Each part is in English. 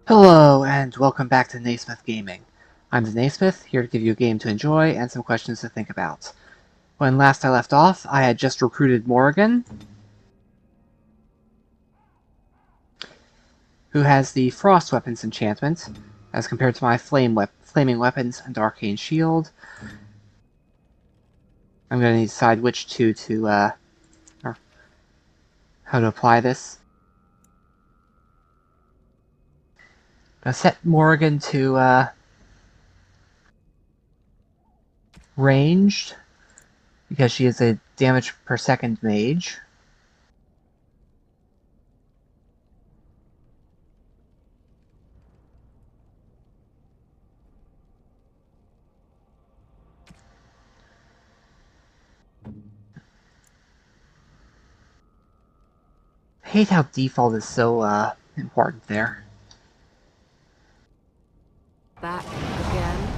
Hello, and welcome back to Naysmith Gaming. I'm the Naysmith, here to give you a game to enjoy and some questions to think about. When last I left off, I had just recruited Morrigan, who has the Frost Weapons enchantment, as compared to my Flaming Weapons and Arcane Shield. I'm going to decide which two or how to apply this. I'm going to set Morrigan to ranged, because she is a damage per second mage. I hate how default is so important there. Back again.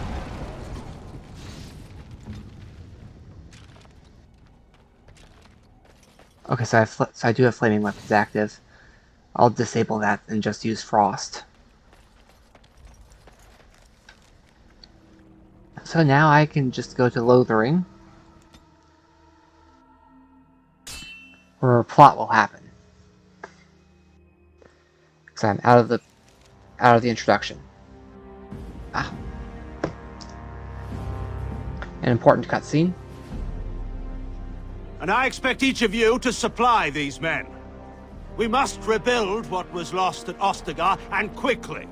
Okay, so I do have Flaming Weapons active. I'll disable that and just use Frost. So now I can just go to Lothering, where a plot will happen. Because I'm out of the introduction. Ah. An important cutscene. And I expect each of you to supply these men. We must rebuild what was lost at Ostagar, and quickly.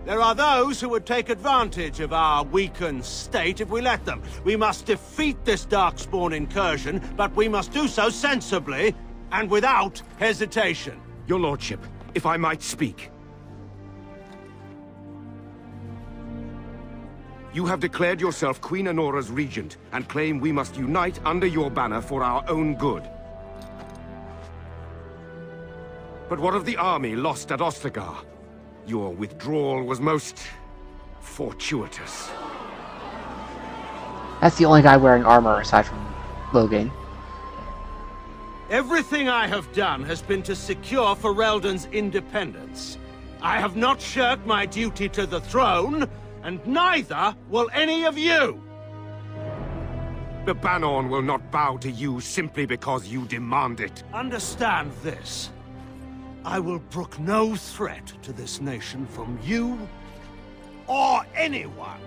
There are those who would take advantage of our weakened state if we let them. We must defeat this Darkspawn incursion, but we must do so sensibly and without hesitation. Your lordship, if I might speak. You have declared yourself Queen Honora's regent, and claim we must unite under your banner for our own good. But what of the army lost at Ostagar? Your withdrawal was most fortuitous. That's the only guy wearing armor aside from Loghain. Everything I have done has been to secure Ferelden's independence. I have not shirked my duty to the throne, and neither will any of you! The Banorn will not bow to you simply because you demand it. Understand this. I will brook no threat to this nation from you or anyone.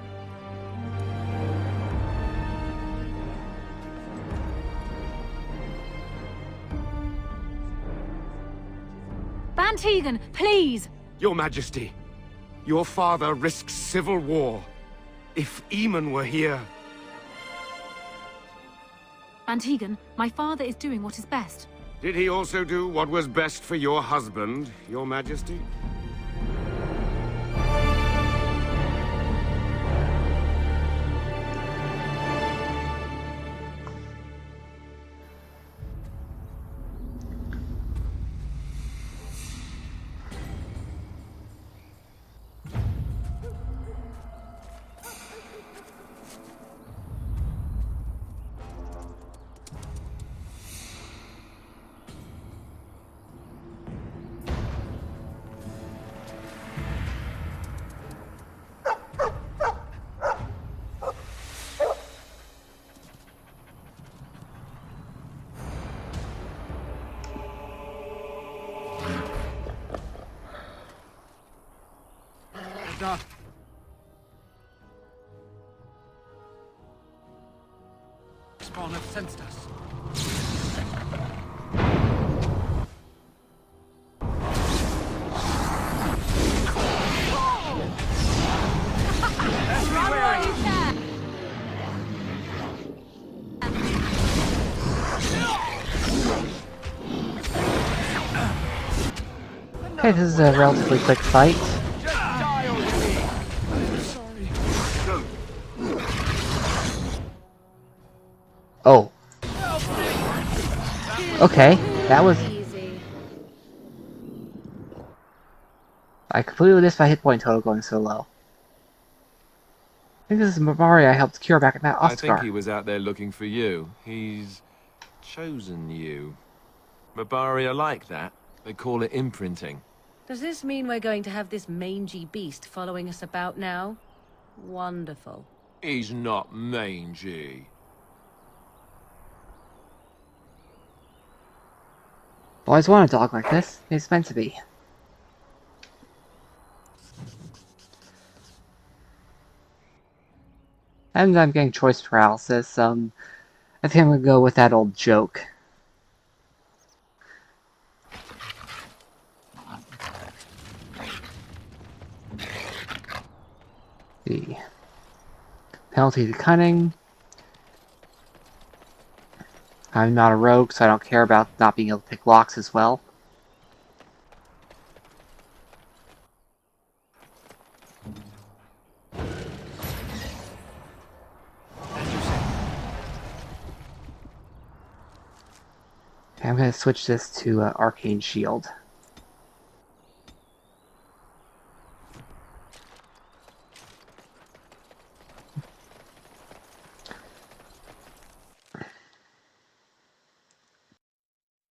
Bantegan, please! Your Majesty, your father risks civil war. If Eamon were here... Bantegan, my father is doing what is best. Did he also do what was best for your husband, your Majesty? Darkspawn have sensed us. Okay, this is a relatively quick fight. Oh. Okay, that was... I completely missed my hit point total going so low. I think this is Mabari I helped cure back at that Ostagar. I think he was out there looking for you. He's chosen you. Mabari are like that. They call it imprinting. Does this mean we're going to have this mangy beast following us about now? Wonderful. He's not mangy. Always wanted a dog like this. It's meant to be. And I'm getting choice paralysis. I think I'm gonna go with that old joke. The penalty to cunning. I'm not a rogue, so I don't care about not being able to pick locks as well. Okay, I'm going to switch this to Arcane Shield.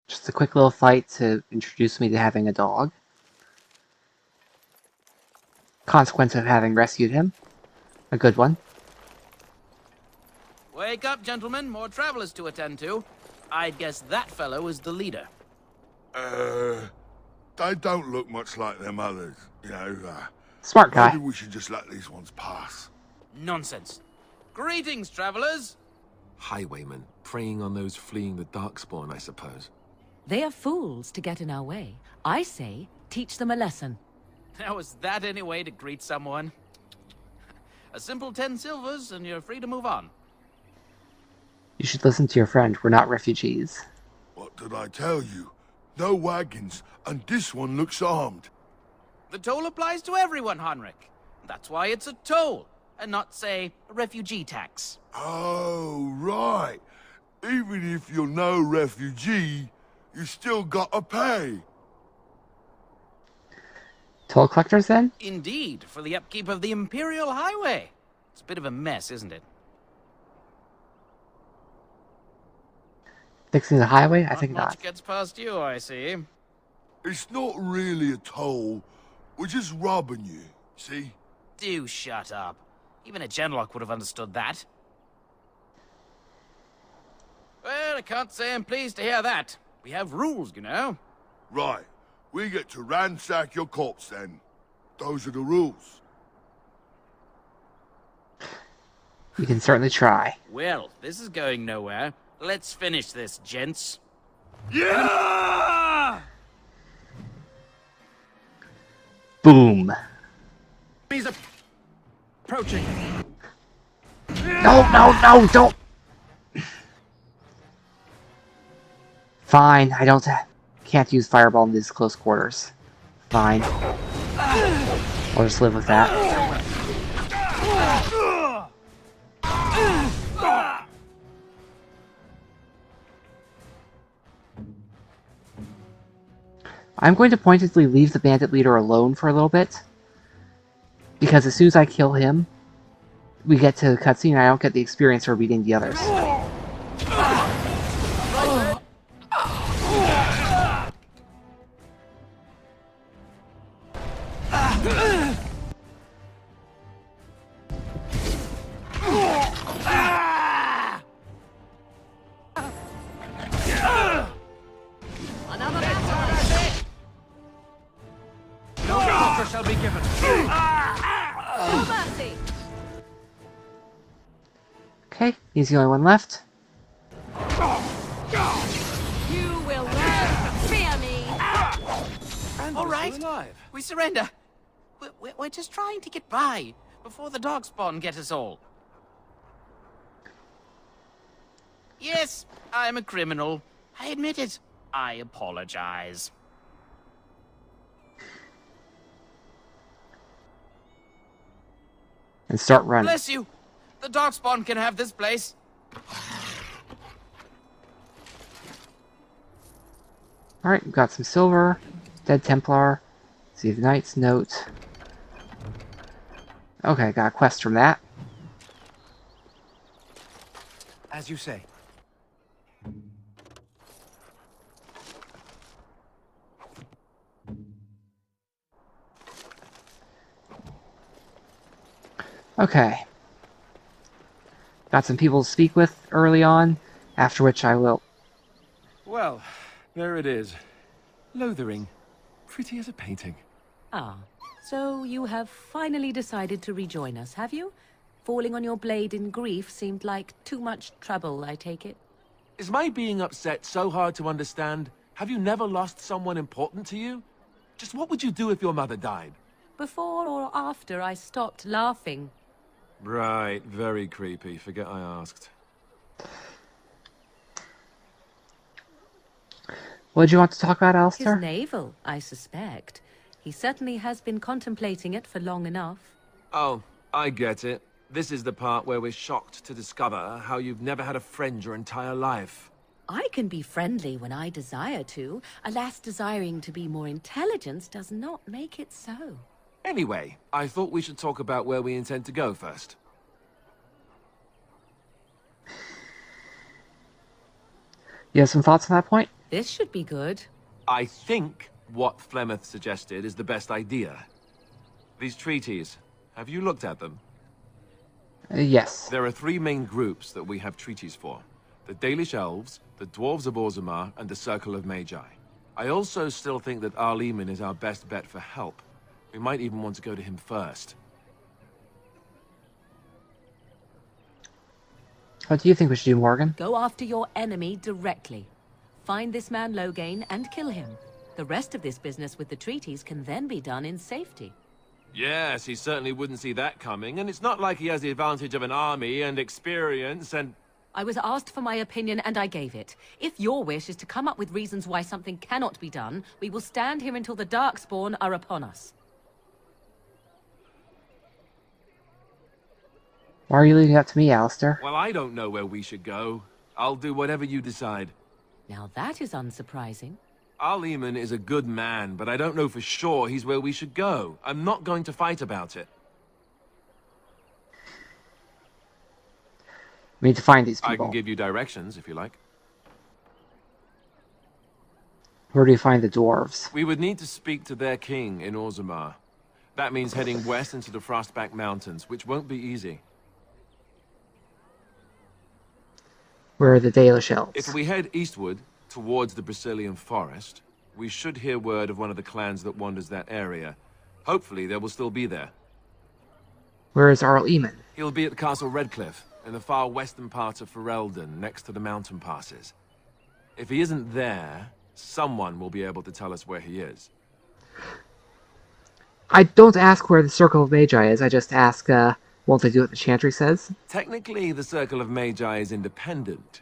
Just a quick little fight to introduce me to having a dog. Consequence of having rescued him. A good one. Wake up, gentlemen. More travelers to attend to. I'd guess that fellow is the leader. They don't look much like them others, you know. Smart guy. Maybe we should just let these ones pass. Nonsense. Greetings, travelers. Highwaymen, preying on those fleeing the Darkspawn, I suppose. They are fools to get in our way. I say, teach them a lesson. Now, is that any way to greet someone? A simple 10 silvers, and you're free to move on. You should listen to your friend. We're not refugees. What did I tell you? No wagons, and this one looks armed. The toll applies to everyone, Heinrich. That's why it's a toll, and not, say, a refugee tax. Oh, right. Even if you're no refugee, you still gotta pay. Toll collectors, then? Indeed, for the upkeep of the Imperial Highway. It's a bit of a mess, isn't it? Fixing the highway? I think Not not. much gets past you, I see. It's not really a toll. We're just robbing you, see? Do shut up. Even a genlock would have understood that. Well, I can't say I'm pleased to hear that. We have rules, you know. Right. We get to ransack your corpse then. Those are the rules. You can certainly try. Well, this is going nowhere. Let's finish this, gents. Yeah! Boom. He's approaching. No, don't! Fine, can't use fireball in these close quarters. Fine. I'll just live with that. I'm going to pointedly leave the bandit leader alone for a little bit, because as soon as I kill him, we get to the cutscene and I don't get the experience for beating the others. Shall be given. Okay, he's the only one left. You will learn to fear me. All right, we surrender. We're just trying to get by before the Darkspawn get us all. Yes, I'm a criminal. I admit it. I apologize. And start running. Bless you. The Darkspawn can have this place. Alright, we've got some silver. Dead Templar. See the Knight's Note. Okay, got a quest from that. As you say. Okay. Got some people to speak with early on, after which I will... Well, there it is. Lothering. Pretty as a painting. Ah, so you have finally decided to rejoin us, have you? Falling on your blade in grief seemed like too much trouble, I take it. Is my being upset so hard to understand? Have you never lost someone important to you? Just what would you do if your mother died? Before or after I stopped laughing? Right, very creepy. Forget I asked. What did you want to talk about, His Alistair? navel, I suspect. He certainly has been contemplating it for long enough. Oh, I get it. This is the part where we're shocked to discover how you've never had a friend your entire life. I can be friendly when I desire to. Alas, desiring to be more intelligent does not make it so. Anyway, I thought we should talk about where we intend to go first. You have some thoughts on that point? This should be good. I think what Flemeth suggested is the best idea. These treaties, have you looked at them? Yes. There are three main groups that we have treaties for. The Dalish Elves, the Dwarves of Orzammar, and the Circle of Magi. I also still think that Arleman is our best bet for help. We might even want to go to him first. What do you think we should do, Morgan? Go after your enemy directly. Find this man Loghain and kill him. The rest of this business with the treaties can then be done in safety. Yes, he certainly wouldn't see that coming, and it's not like he has the advantage of an army and experience and... I was asked for my opinion and I gave it. If your wish is to come up with reasons why something cannot be done, we will stand here until the Darkspawn are upon us. Why are you leaving it up to me, Alistair? Well, I don't know where we should go. I'll do whatever you decide. Now that is unsurprising. Arleman is a good man, but I don't know for sure he's where we should go. I'm not going to fight about it. We need to find these people. I can give you directions, if you like. Where do you find the dwarves? We would need to speak to their king in Orzammar. That means heading west into the Frostback Mountains, which won't be easy. Where are the Dalish Elves? If we head eastward, towards the Brazilian forest, we should hear word of one of the clans that wanders that area. Hopefully, they will still be there. Where is Arleman? He'll be at Castle Redcliffe, in the far western part of Ferelden, next to the mountain passes. If he isn't there, someone will be able to tell us where he is. I don't ask where the Circle of Magi is, I just ask, won't they do what the Chantry says? Technically, the Circle of Magi is independent.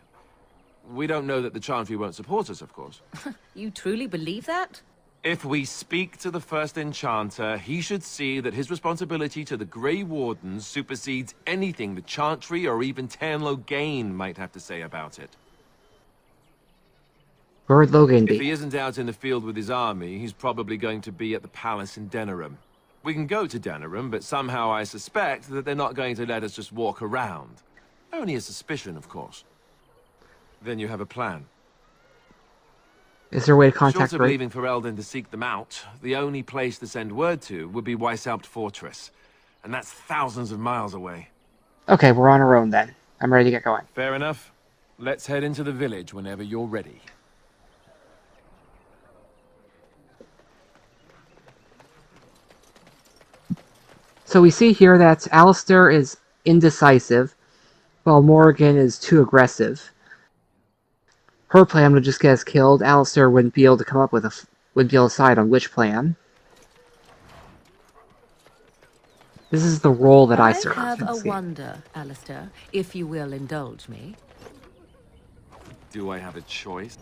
We don't know that the Chantry won't support us, of course. You truly believe that? If we speak to the first Enchanter, he should see that his responsibility to the Grey Wardens supersedes anything the Chantry or even Loghain might have to say about it. Where would Loghain If be? he isn't out in the field with his army, he's probably going to be at the palace in Denerim. We can go to Denerim, but somehow I suspect that they're not going to let us just walk around. Only a suspicion, of course. Then you have a plan. Is there a way to contact Short of Grey? leaving Ferelden to seek them out, the only place to send word to would be Weishaupt Fortress. And that's thousands of miles away. Okay, we're on our own then. I'm ready to get going. Fair enough. Let's head into the village whenever you're ready. So we see here that Alistair is indecisive, while Morgan is too aggressive. Her plan would just get us killed. Alistair wouldn't be able to come up with wouldn't be able to decide on which plan. This is the role that I serve. I have in a this game. wonder, Alistair, if you will indulge me. Do I have a choice?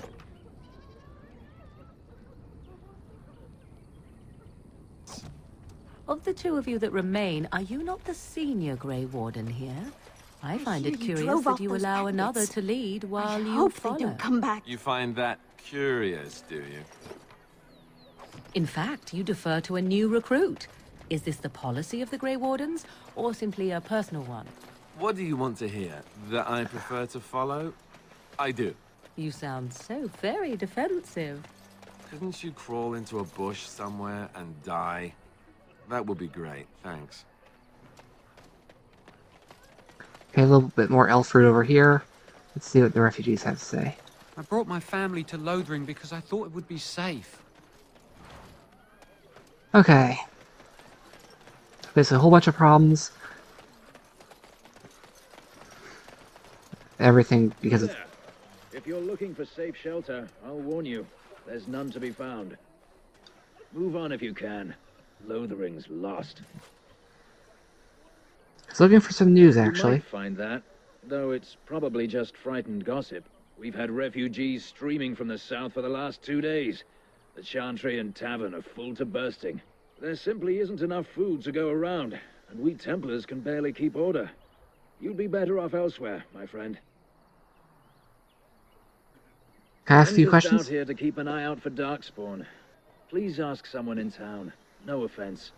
Of the two of you that remain, are you not the senior Grey Warden here? I find it curious that you allow another to lead while you follow. They don't come back. You find that curious, do you? In fact, you defer to a new recruit. Is this the policy of the Grey Wardens, or simply a personal one? What do you want to hear? That I prefer to follow? I do. You sound so very defensive. Couldn't you crawl into a bush somewhere and die? That would be great, thanks. Okay, a little bit more elf fruit over here. Let's see what the refugees have to say. I brought my family to Lothering because I thought it would be safe. Okay. There's a whole bunch of problems. Everything because of... If you're looking for safe shelter, I'll warn you, there's none to be found. Move on if you can. Lothering's lost. I was looking for some news, actually. You might find that, though it's probably just frightened gossip. We've had refugees streaming from the south for the last 2 days. The Chantry and Tavern are full to bursting. There simply isn't enough food to go around, and we Templars can barely keep order. You'd be better off elsewhere, my friend. Can I ask a few I'm just questions? out here to keep an eye out for Darkspawn. Please ask someone in town. No offense.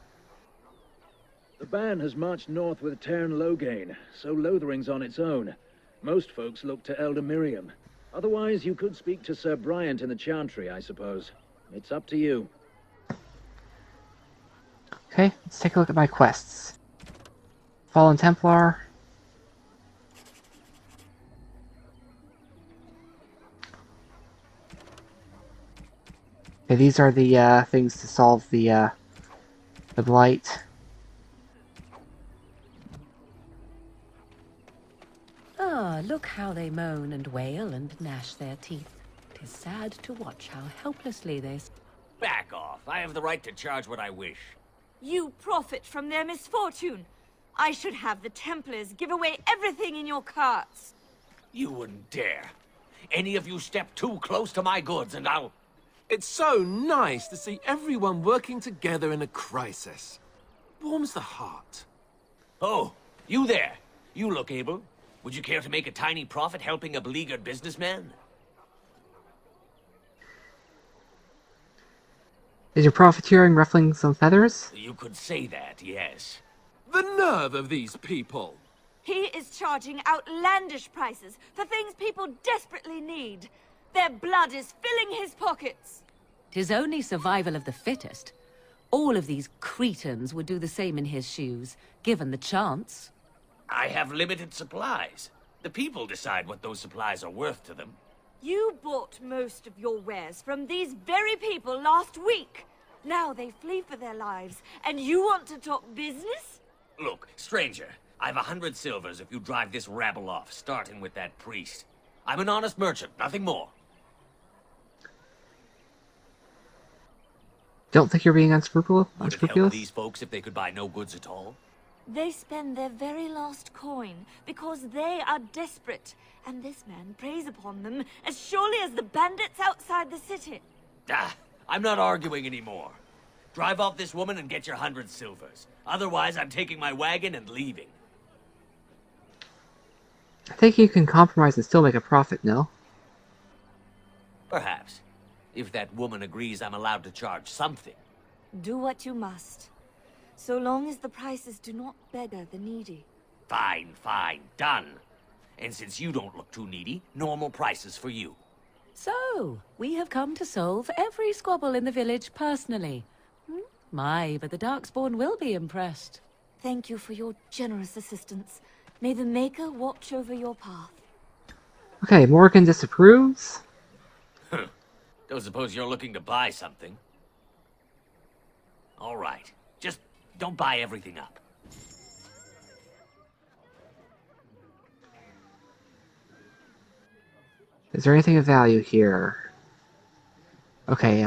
The band has marched north with Tern Loghain, so Lothering's on its own. Most folks look to Elder Miriam. Otherwise, you could speak to Sir Bryant in the Chantry, I suppose. It's up to you. Okay, let's take a look at my quests. Fallen Templar. Okay, these are the things to solve the blight. Ah, look how they moan and wail and gnash their teeth. 'Tis sad to watch how helplessly they... Back off. I have the right to charge what I wish. You profit from their misfortune. I should have the Templars give away everything in your carts. You wouldn't dare. Any of you step too close to my goods and I'll... It's so nice to see everyone working together in a crisis. Warms the heart. Oh, you there. You look able. Would you care to make a tiny profit helping a beleaguered businessman? Is your profiteering ruffling some feathers? You could say that, yes. The nerve of these people! He is charging outlandish prices for things people desperately need. Their blood is filling his pockets. 'Tis only survival of the fittest. All of these cretins would do the same in his shoes, given the chance. I have limited supplies. The people decide what those supplies are worth to them. You bought most of your wares from these very people last week. Now they flee for their lives, and you want to talk business? Look, stranger, I've 100 silvers if you drive this rabble off, starting with that priest. I'm an honest merchant, nothing more. Don't think you're being unscrupulous? Would it help these folks if they could buy no goods at all? They spend their very last coin because they are desperate, and this man preys upon them as surely as the bandits outside the city. Ah, I'm not arguing anymore. Drive off this woman and get your 100 silvers. Otherwise, I'm taking my wagon and leaving. I think you can compromise and still make a profit, no? Perhaps. If that woman agrees I'm allowed to charge something. Do what you must, so long as the prices do not beggar the needy. Fine, fine, done. And since you don't look too needy, normal prices for you. So, we have come to solve every squabble in the village personally. My, but the Darkspawn will be impressed. Thank you for your generous assistance. May the Maker watch over your path. Okay, Morgan disapproves. Don't suppose you're looking to buy something? All right. Just don't buy everything up. Is there anything of value here? Okay,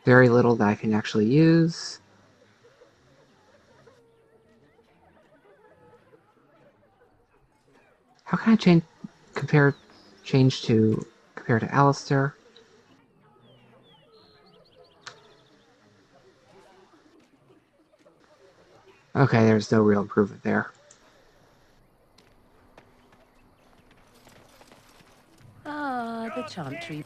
very little that I can actually use. How can I compare to Alistair? Okay, there's no real improvement there. Ah, the Chantry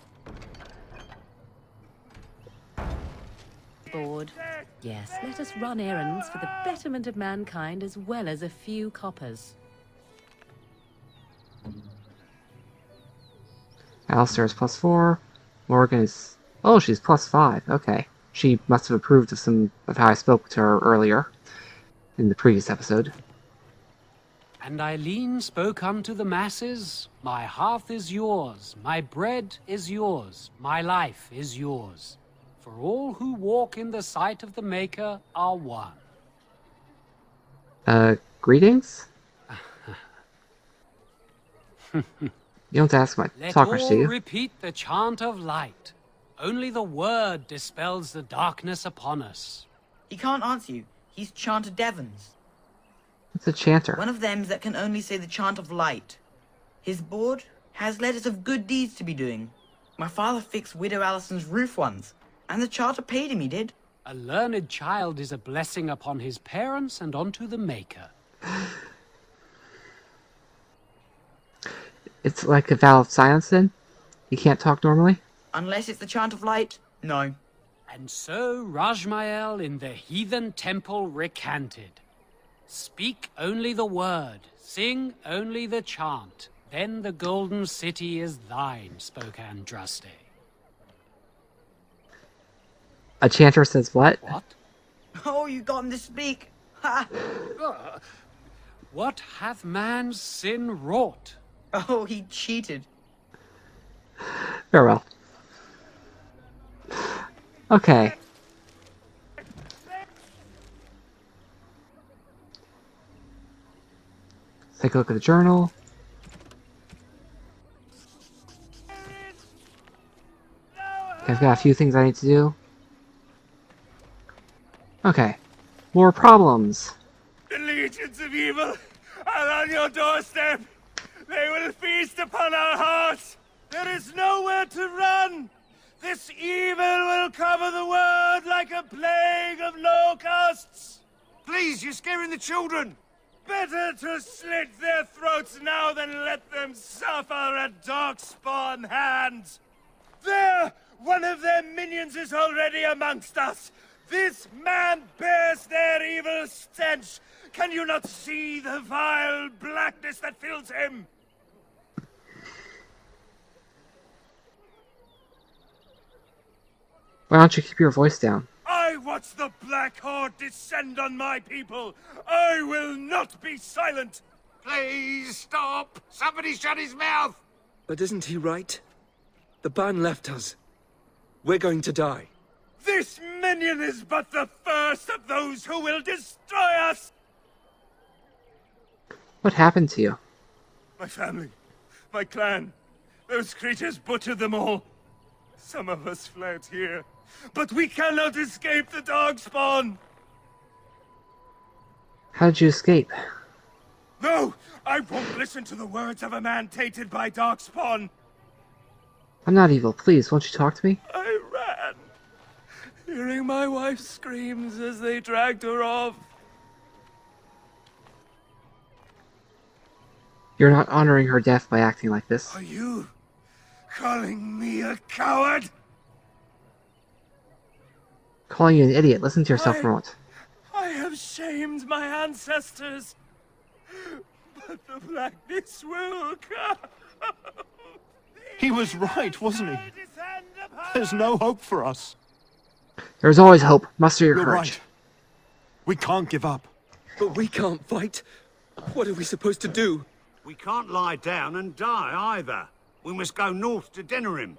bored. Yes, let us run errands for the betterment of mankind as well as a few coppers. Alistair is +4. Morgan is... Oh, she's +5. Okay. She must have approved of some of how I spoke to her earlier in the previous episode. And Eileen spoke unto the masses, my hearth is yours, my bread is yours, my life is yours. For all who walk in the sight of the Maker are one. Greetings? You don't ask my Let talkers, do all you? repeat the chant of light. Only the word dispels the darkness upon us. He can't answer you. He's Chanter Devons. It's a chanter. One of them that can only say the chant of light. His board has letters of good deeds to be doing. My father fixed Widow Allison's roof once, and the charter paid him, he did. A learned child is a blessing upon his parents and onto the Maker. It's like a vow of silence, then? You can't talk normally? Unless it's the chant of light, no. And so Rajmael in the heathen temple recanted. Speak only the word, sing only the chant, then the golden city is thine, spoke Andraste. A chanter says what? What? Oh, you got him to speak. Ha! What hath man's sin wrought? Oh, he cheated. Very well. Okay. Let's take a look at the journal. Okay, I've got a few things I need to do. Okay. More problems. The legions of evil are on your doorstep. They will feast upon our hearts. There is nowhere to run. This evil will cover the world like a plague of locusts. Please, you're scaring the children. Better to slit their throats now than let them suffer at Darkspawn hands. There! One of their minions is already amongst us. This man bears their evil stench. Can you not see the vile blackness that fills him? Why don't you keep your voice down? I watch the Black Horde descend on my people. I will not be silent. Please stop. Somebody shut his mouth. But isn't he right? The ban left us. We're going to die. This minion is but the first of those who will destroy us. What happened to you? My family, my clan, those creatures butchered them all. Some of us fled here, but we cannot escape the Darkspawn. How did you escape? No, I won't listen to the words of a man tainted by Darkspawn. I'm not evil. Please, won't you talk to me? I ran, hearing my wife's screams as they dragged her off. You're not honoring her death by acting like this. Are you calling me a coward? Calling you an idiot. Listen to yourself for a moment. I have shamed my ancestors, but the blackness will come. He was right, wasn't he? There's no hope for us. There's always hope. Muster your You're courage. right. We can't give up. But we can't fight. What are we supposed to do? We can't lie down and die either. We must go north to Denerim.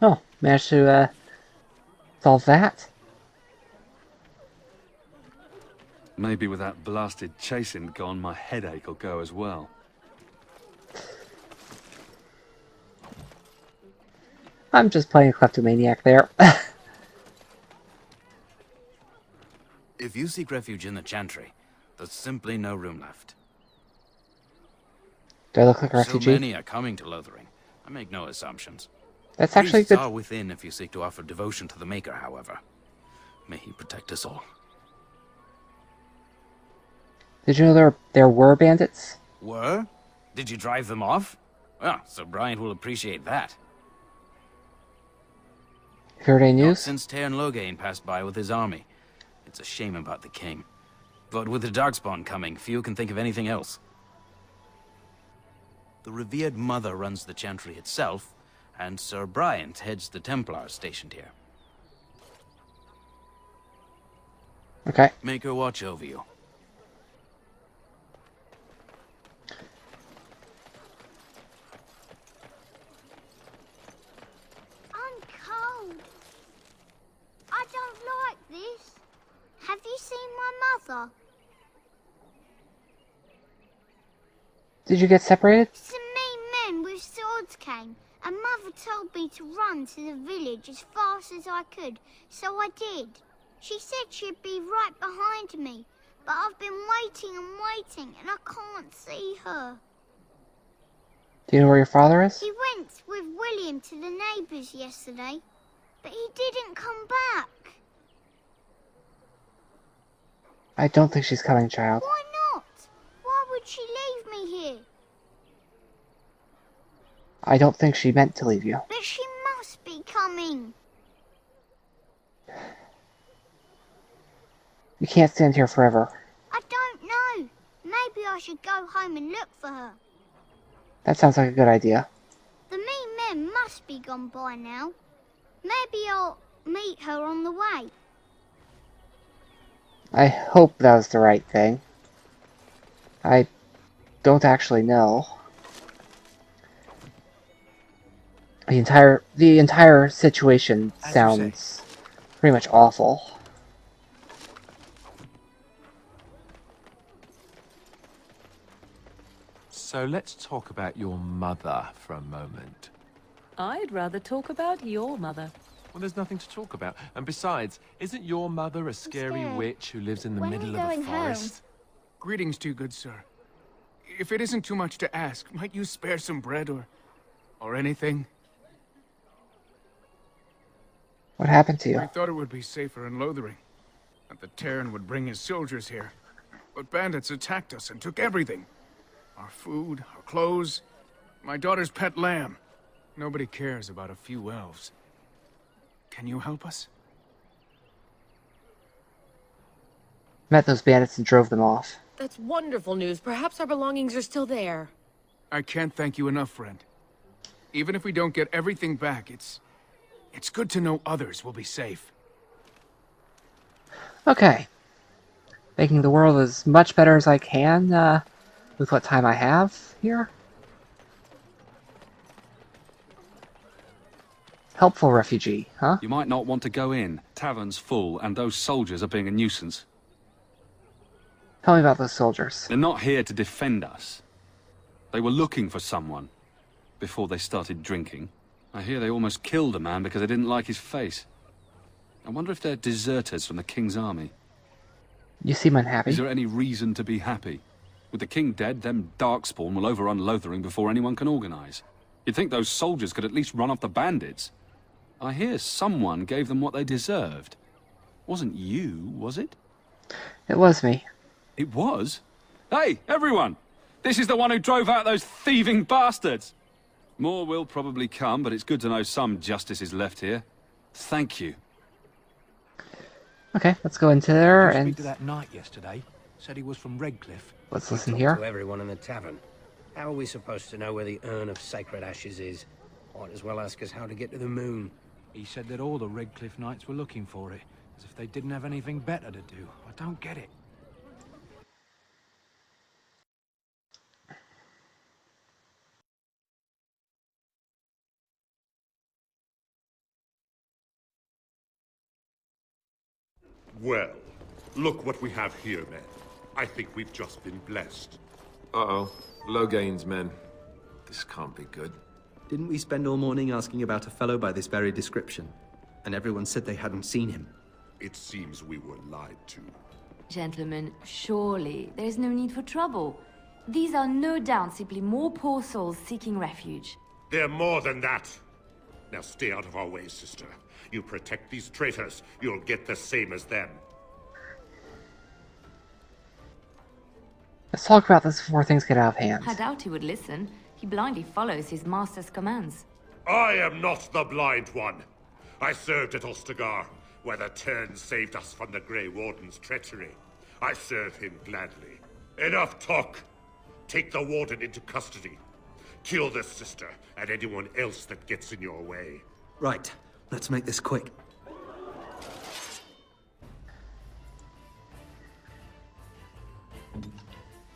Oh, managed to solve that. Maybe with that blasted chasing gone, my headache will go as well. I'm just playing a kleptomaniac there. If you seek refuge in the Chantry, there's simply no room left. Do I look like a refugee? So many are coming to Lothering. I make no assumptions. That's actually Priests good. are within if you seek to offer devotion to the Maker, however. May he protect us all. Did you know there were bandits? Were? Did you drive them off? Well, Sir Brian will appreciate that. Heard any Not news? since Loghain passed by with his army. It's a shame about the king. But with the Darkspawn coming, few can think of anything else. The revered mother runs the chantry itself, and Sir Bryant heads the Templars stationed here. Okay. Make her watch over you. I'm cold. I don't like this. Have you seen my mother? Did you get separated? Some mean men with swords came, and Mother told me to run to the village as fast as I could, so I did. She said she'd be right behind me, but I've been waiting and waiting, and I can't see her. Do you know where your father is? He went with William to the neighbours yesterday, but he didn't come back. I don't think she's coming, child. Why not? Why would she leave me here? I don't think she meant to leave you. But she must be coming. You can't stand here forever. I don't know. Maybe I should go home and look for her. That sounds like a good idea. The mean men must be gone by now. Maybe I'll meet her on the way. I hope that was the right thing. I don't actually know. The entire situation sounds pretty much awful. So let's talk about your mother for a moment. I'd rather talk about your mother. Well, there's nothing to talk about. And besides, isn't your mother a scary witch who lives in the middle of the forest? Greetings to you, good sir. If it isn't too much to ask, might you spare some bread or anything? What happened to you? I thought it would be safer in Lothering, that the Terran would bring his soldiers here. But bandits attacked us and took everything. Our food, our clothes, my daughter's pet lamb. Nobody cares about a few elves. Can you help us? Met those bandits and drove them off. That's wonderful news. Perhaps our belongings are still there. I can't thank you enough, friend. Even if we don't get everything back, it's good to know others will be safe. Okay. Making the world as much better as I can, with what time I have here. Helpful refugee, huh? You might not want to go in. Tavern's full, and those soldiers are being a nuisance. Tell me about those soldiers. They're not here to defend us. They were looking for someone before they started drinking. I hear they almost killed a man because they didn't like his face. I wonder if they're deserters from the King's army. You seem unhappy. Is there any reason to be happy? With the King dead, them Darkspawn will overrun Lothering before anyone can organize. You'd think those soldiers could at least run off the bandits. I hear someone gave them what they deserved. Wasn't you, was it? It was me. It was? Hey, everyone! This is the one who drove out those thieving bastards! More will probably come, but it's good to know some justice is left here. Thank you. Okay, let's go into there and... Speak to that knight yesterday. Said he was from Redcliffe. Let's listen here. To everyone in the tavern. How are we supposed to know where the urn of sacred ashes is? Might as well ask us how to get to the moon. He said that all the Redcliffe knights were looking for it, as if they didn't have anything better to do. I don't get it. Well, look what we have here, men. I think we've just been blessed. Uh-oh. Loghain's men. This can't be good. Didn't we spend all morning asking about a fellow by this very description? And everyone said they hadn't seen him. It seems we were lied to. Gentlemen, surely there is no need for trouble. These are no doubt simply more poor souls seeking refuge. They're more than that. Now stay out of our way, sister. You protect these traitors, you'll get the same as them. Let's talk about this before things get out of hand. I doubt he would listen. He blindly follows his master's commands. I am not the blind one. I served at Ostagar, where the Tern saved us from the Grey Warden's treachery. I serve him gladly. Enough talk! Take the Warden into custody. Kill the sister and anyone else that gets in your way. Right. Let's make this quick.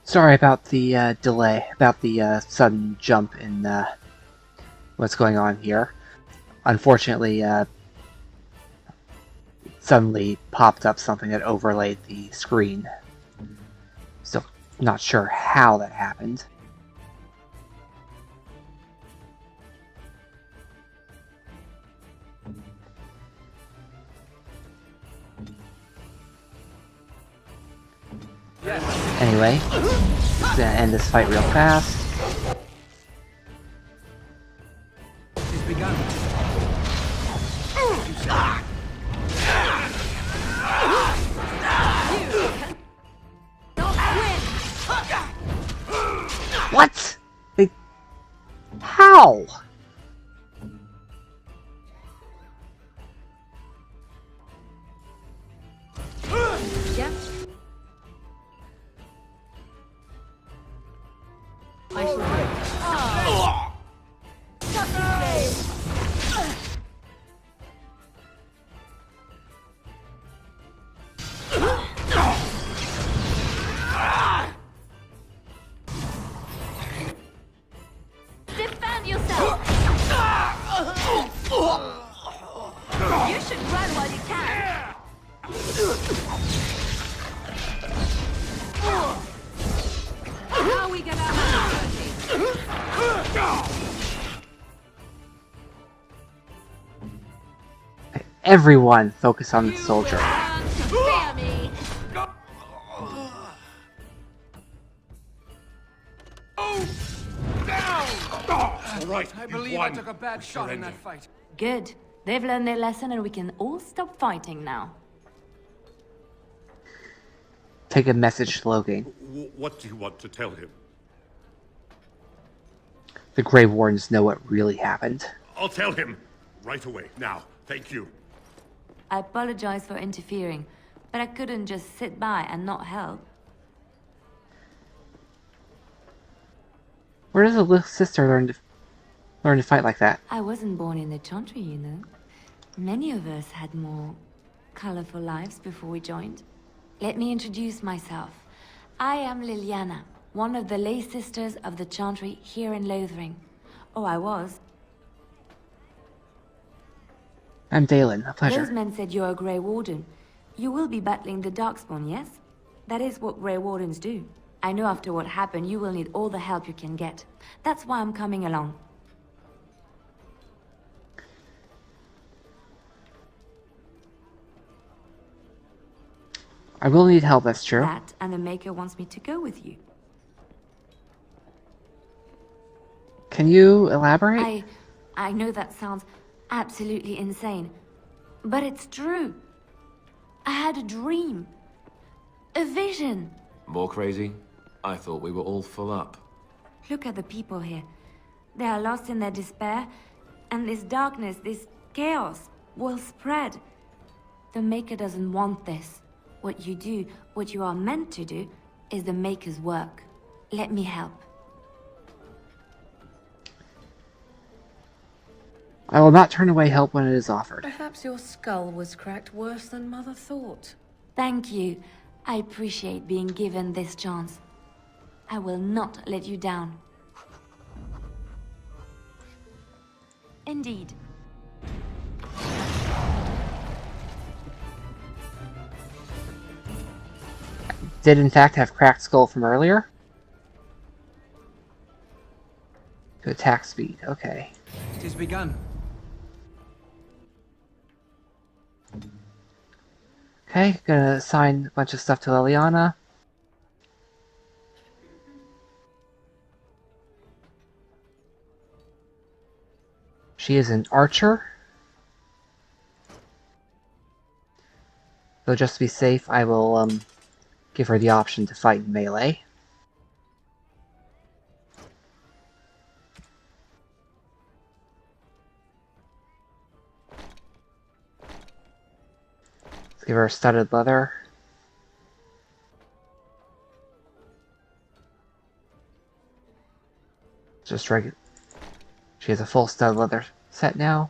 Sorry about the delay, about the sudden jump in what's going on here. Unfortunately, suddenly popped up something that overlaid the screen. Still not sure how that happened. Anyway, just gonna end this fight real fast. It's begun. What? How? Yeah. I shall Defend yourself! You should run while you can! Now we get out of Everyone focus on the soldier. All right, I believe I took a bad shot in that fight. Good. They've learned their lesson and we can all stop fighting now. Take a message to Loghain. What do you want to tell him? The Grey Wardens know what really happened. I'll tell him right away. Now, thank you. I apologize for interfering, but I couldn't just sit by and not help. Where does a little sister learn to fight like that? I wasn't born in the Chantry, you know. Many of us had more colorful lives before we joined. Let me introduce myself. I am Liliana, one of the lay sisters of the Chantry here in Lothering. Oh, I was. I'm Dalen, a pleasure. Those men said you're a Grey Warden. You will be battling the Darkspawn, yes? That is what Grey Wardens do. I know after what happened, you will need all the help you can get. That's why I'm coming along. I will need help, that's true. That, and the Maker wants me to go with you. Can you elaborate? I know that sounds absolutely insane, but it's true. I had a dream. A vision. More crazy? I thought we were all full up. Look at the people here. They are lost in their despair, and this darkness, this chaos, will spread. The Maker doesn't want this. What you do, what you are meant to do, is the Maker's work. Let me help. I will not turn away help when it is offered. Perhaps your skull was cracked worse than Mother thought. Thank you. I appreciate being given this chance. I will not let you down. Indeed. Did in fact have cracked skull from earlier? To attack speed, okay. It has begun. Okay, gonna assign a bunch of stuff to Liliana. She is an archer. So just to be safe, I will give her the option to fight in melee. Give her studded leather. Just regular. She has a full stud leather set now.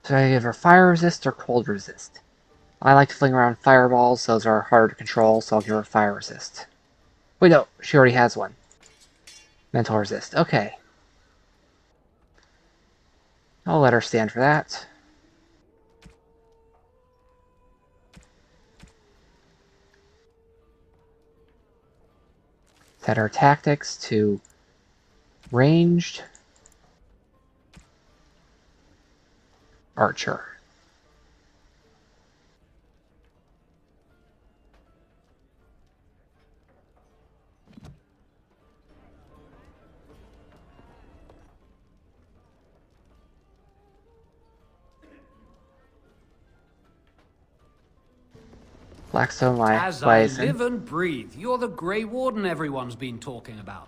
So I give her fire resist or cold resist. I like to fling around fireballs, those are harder to control, so I'll give her fire resist. Wait, no, she already has one. Mental resist, okay. I'll let her stand for that. Set her tactics to ranged archer. Blackstone As I Liaison. live and breathe, you're the Grey Warden everyone's been talking about.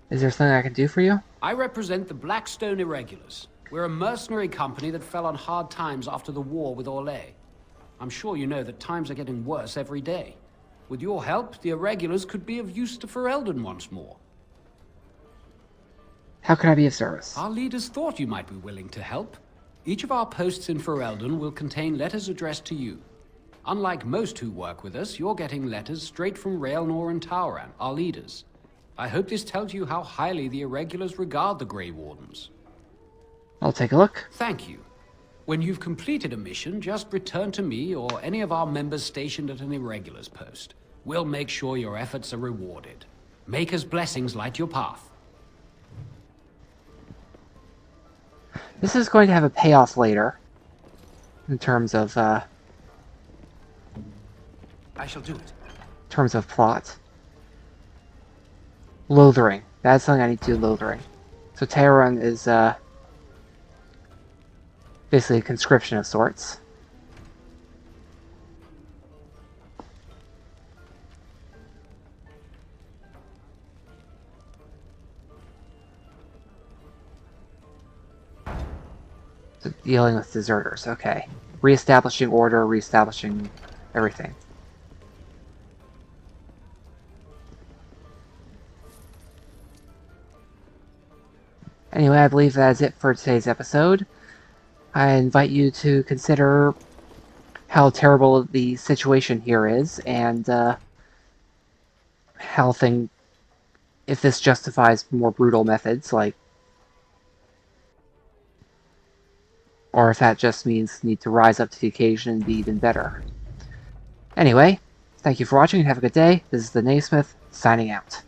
Is there something I can do for you? I represent the Blackstone Irregulars. We're a mercenary company that fell on hard times after the war with Orlais. I'm sure you know that times are getting worse every day. With your help, the Irregulars could be of use to Ferelden once more. How can I be of service? Our leaders thought you might be willing to help. Each of our posts in Ferelden will contain letters addressed to you. Unlike most who work with us, you're getting letters straight from Raelnor and Tauran, our leaders. I hope this tells you how highly the Irregulars regard the Grey Wardens. I'll take a look. Thank you. When you've completed a mission, just return to me or any of our members stationed at an Irregulars post. We'll make sure your efforts are rewarded. Maker's blessings light your path. This is going to have a payoff later. In terms of, I shall do it. In terms of plot. Lothering. That's something I need to do, Lothering. So Tauran is, basically a conscription of sorts. So dealing with deserters, okay. Reestablishing order, reestablishing everything. Anyway, I believe that is it for today's episode. I invite you to consider how terrible the situation here is, and if this justifies more brutal methods, like, or if that just means need to rise up to the occasion and be even better. Anyway, thank you for watching and have a good day. This is the Naysmith, signing out.